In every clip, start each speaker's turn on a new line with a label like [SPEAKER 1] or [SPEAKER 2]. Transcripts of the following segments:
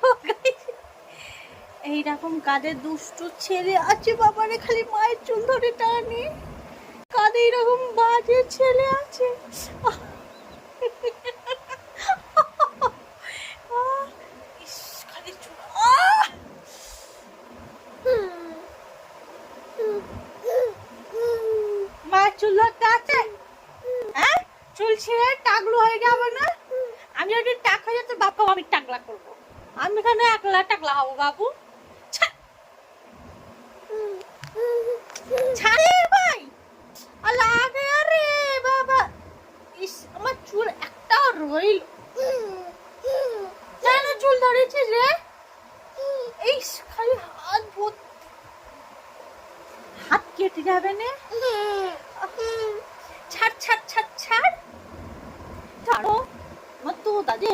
[SPEAKER 1] Hello guys, এইরকম কাদের দুষ্টু ছেলে আছে বাবারে, খালি মায়ের চুল ধরে টানে। কাদের এরকম বাজে ছেলে আছে। খালি চুল, মায়ের চুল ধরতে আছে। হ্যাঁ, চুল ছেড়ে টাকলু হয়ে যাবে না? আমি যদি টাক হয়ে যেত বাপ্পা আমি টাকলা করবো। আমি এখানে একলা টাকলা হবো বাবু। ছাড়ে ভাই, লাগে রে বাবা। ইস, আমার চুল একটা রইল। কেন চুল ধরেছিস রে? এই খালি হাত ভর্তি, হাত কেটে যাবে না? ছাড় ছাড় ছাড় ছাড়, ছাড়ো আমার তো দাদি।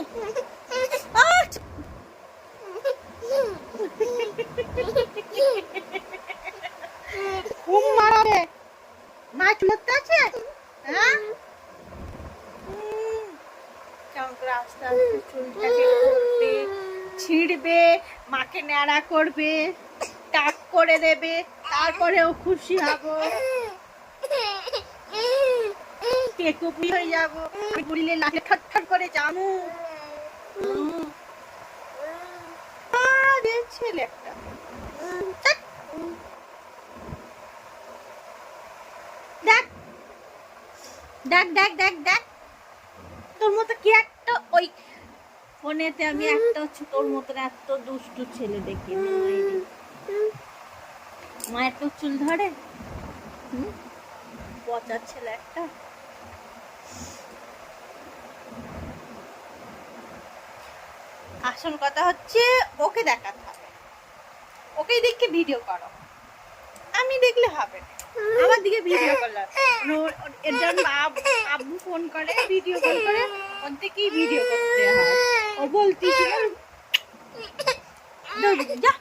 [SPEAKER 1] ঘুম মারাবে, মা চুলতে আছে। হ্যাঁ, কেমন করে আস্তে আস্তে চুলটাকে করবে, ছিঁড়বে, মাকে ন্যাড়া করবে, টাক করে দেবে, তারপরেও খুশি হব, টেকুপি হয়ে যাবো, গুলিলে লাগে ঠট করে জামু। ছেলে একটা দেখ দেখ দেখ দেখ দেখ, তোর মতো কি একটা ওই ফোনেতে আমি একটা তোর মতন এত দুষ্টু ছেলে দেখি মায়ের তো চুল ধরে। পচার ছেলে একটা। আসল কথা হচ্ছে ওকে দেখাতে হবে, ওকে দেখে ভিডিও করো, আমি দেখলে হবে না। আমার দিকে ভিডিও করলে এর জন্য আব্বু ফোন করে, ভিডিও কল করে, ওর দিকেই ভিডিও করতে হয়। ও বলতেছিল যা,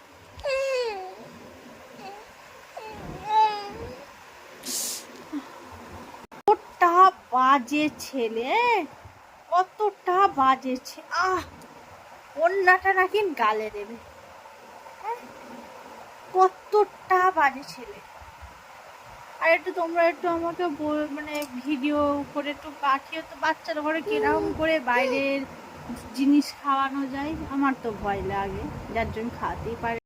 [SPEAKER 1] কতটা বাজে ছেলে, কতটা বাজে ছেলে। অন্যটা নাকি গালে দেবে, কতটা বাজে ছেলে। আর একটু তোমরা একটু আমাকে মানে ভিডিও করে একটু পাঠিও তো, বাচ্চার ঘরে কিরকম করে বাইরের জিনিস খাওয়ানো যায়। আমার তো ভয় লাগে, যার জন্য খাওয়াতেই পারে।